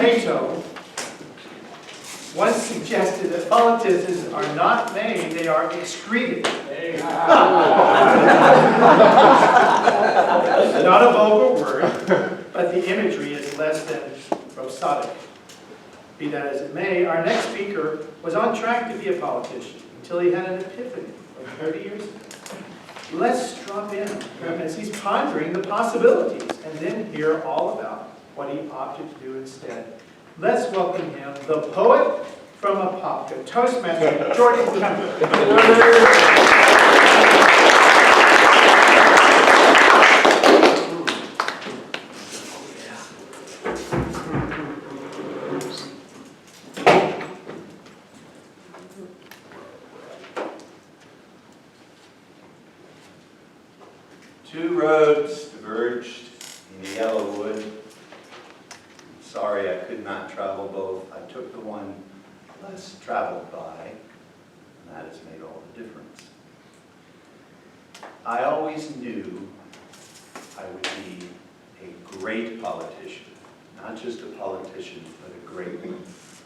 Cato once suggested that politicians are not made, they are excreted. Not a vulgar word, but the imagery is less than prosodic. Be that as it may, our next speaker was on track to be a politician until he had an epiphany like 30 years ago. Let's drop in as he's pondering the possibilities and then hear all about what he opted to do instead. Let's welcome him, the poet from Apopka, Toastmaster Jordan Camenker. Two roads diverged in the yellow wood. Sorry I could not travel both. I took the one less traveled by, and that has made all the difference. I always knew I would be a great politician. Not just a politician, but a great one.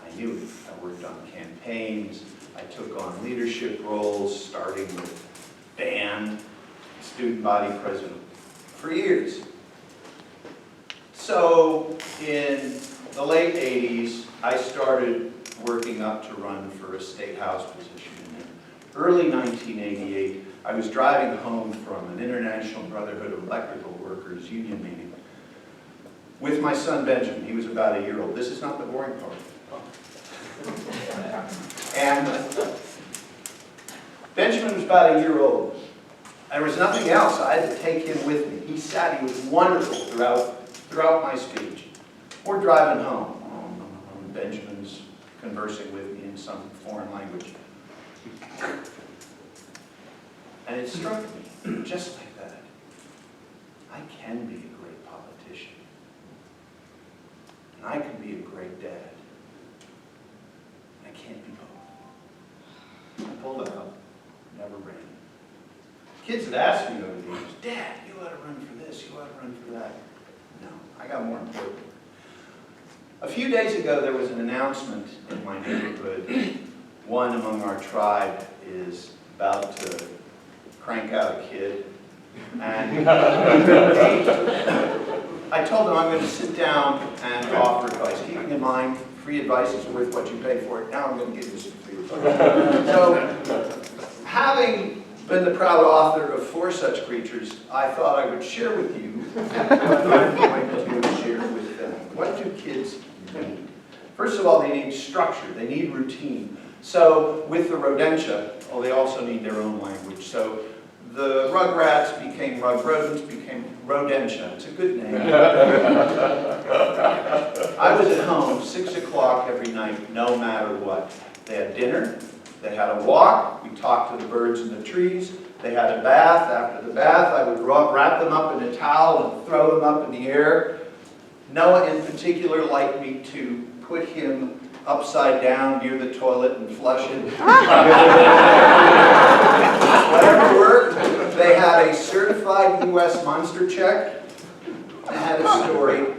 I knew it. I worked on campaigns. I took on leadership roles, starting with band, student body president, for years. So in the late 80s, I started working up to run for a state house position. In early 1988, I was driving home from an International Brotherhood of Electrical Workers union meeting with my son Benjamin. He was about a year old. This is not the boring part. And Benjamin was about a year old. There was nothing else. I had to take him with me. He was wonderful throughout my speech. We're driving home. Benjamin's conversing with me in some foreign language. And it struck me, just like that, I can be a great politician. And I can be a great dad. I can't be both. I pulled out, never ran. Kids had asked me over the years, Dad, you ought to run for this, you ought to run for that. No, I got more important. A few days ago, there was an announcement in my neighborhood. One among our tribe is about to crank out a kid. And I told them I'm going to sit down and offer advice. Keeping in mind, free advice is worth what you pay for it. Now I'm going to give you some free advice. So, having been the proud author of 4 such creatures, I thought I would share with you what I'm going to share with them. What do kids need? First of all, they need structure. They need routine. So with the rodentia, they also need their own language. So the rugrats became rug rodents, became rodentia. It's a good name. I was at home 6 o'clock every night, no matter what. They had dinner. They had a walk, we talked to the birds in the trees, they had a bath. After the bath, I would wrap them up in a towel and throw them up in the air. Noah in particular liked me to put him upside down near the toilet and flush it. Whatever worked. They had a certified U.S. monster check. They had a story.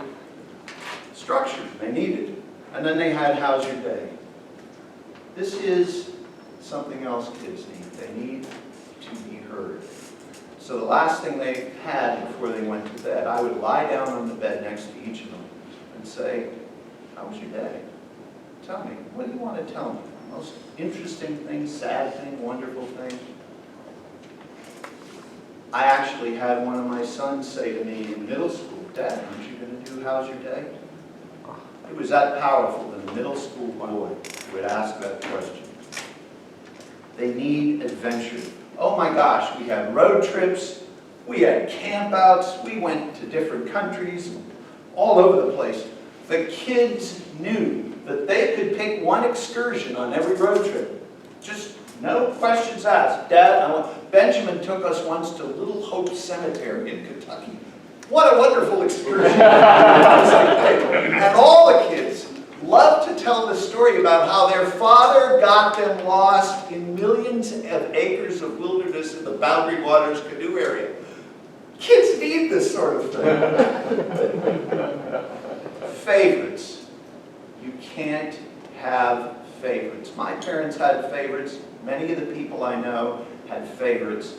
Structure, they needed. And then they had how's your day? This is something else kids need. They need to be heard. So the last thing they had before they went to bed, I would lie down on the bed next to each of them and say, how was your day? Tell me, what do you want to tell me? Most interesting thing, sad thing, wonderful thing? I actually had one of my sons say to me in middle school, Dad, aren't you going to do how's your day? It was that powerful that a middle school boy would ask that question. They need adventure. Oh my gosh, we had road trips, we had campouts, we went to different countries, all over the place. The kids knew that they could pick one excursion on every road trip. Just no questions asked. Dad, Benjamin took us once to Little Hope Cemetery in Kentucky. What a wonderful excursion. And all the kids love to tell the story about how their father got them lost in millions of acres of wilderness in the Boundary Waters canoe area. Kids need this sort of thing. Favorites. can't have favorites. My parents had favorites. Many of the people I know had favorites.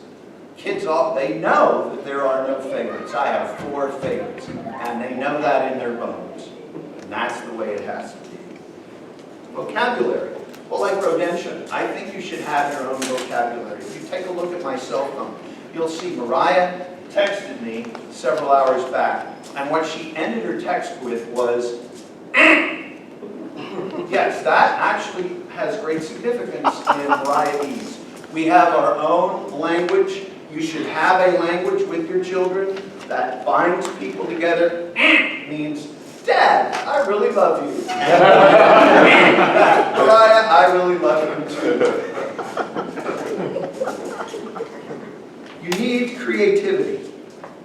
Kids, they know that there are no favorites. I have 4 favorites, and they know that in their bones. And that's the way it has to be. Vocabulary. Well, like Rodentia, I think you should have your own vocabulary. If you take a look at my cell phone, you'll see Mariah texted me several hours back, and what she ended her text with was, yes, that actually has great significance in Mariahese. We have our own language. You should have a language with your children that binds people together. Means, Dad, I really love you. Mariah, I really love you too. You need creativity.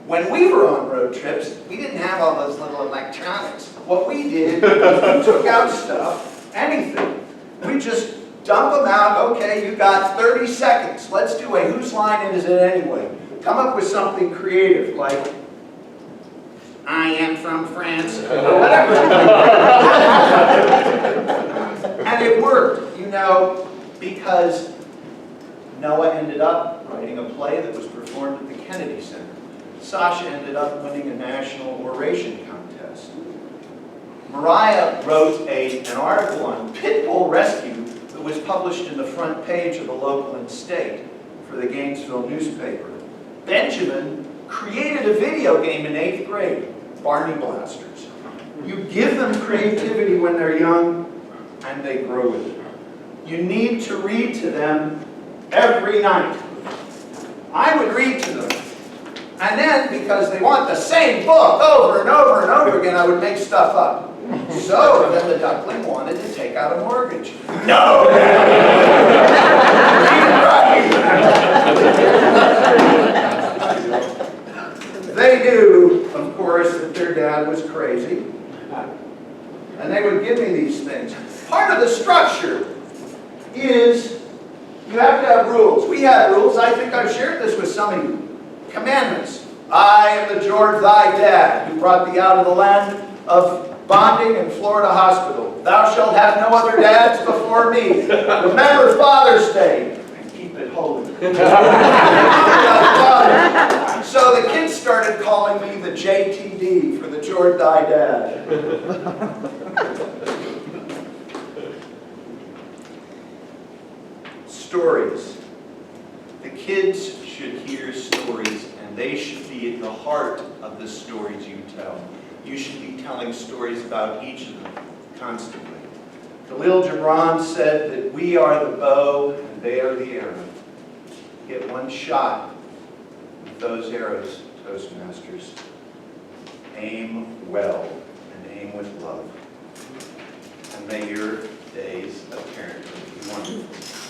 When we were on road trips, we didn't have all those little electronics. What we did was we took out stuff, anything. We just dump them out. Okay, you got 30 seconds. Let's do a whose line is it anyway? Come up with something creative like, I am from France, or whatever. And it worked, you know, because Noah ended up writing a play that was performed at the Kennedy Center. Sasha ended up winning a national oration contest. Mariah wrote an article on pit bull rescue that was published in the front page of the local and state for the Gainesville newspaper. Benjamin created a video game in 8th grade, Barney Blasters. You give them creativity when they're young, and they grow with it. You need to read to them every night. I would read to them. And then, because they want the same book over and over and over again, I would make stuff up. So then the duckling wanted to take out a mortgage. No! They knew, of course, that their dad was crazy. And they would give me these things. Part of the structure is you have to have rules. We had rules. I think I've shared this with some of you. Commandments. I am the George thy dad, who brought thee out of the land of bonding in Florida hospital. Thou shalt have no other dads before me. Remember Father's Day and keep it holy. So the kids started calling me the JTD for the George thy dad. Stories. The kids should hear stories, and they should be at the heart of the stories you tell. You should be telling stories about each of them constantly. Khalil Gibran said that we are the bow and they are the arrow. Get one shot with those arrows, Toastmasters. Aim well and aim with love. And may your days of parenting be wonderful.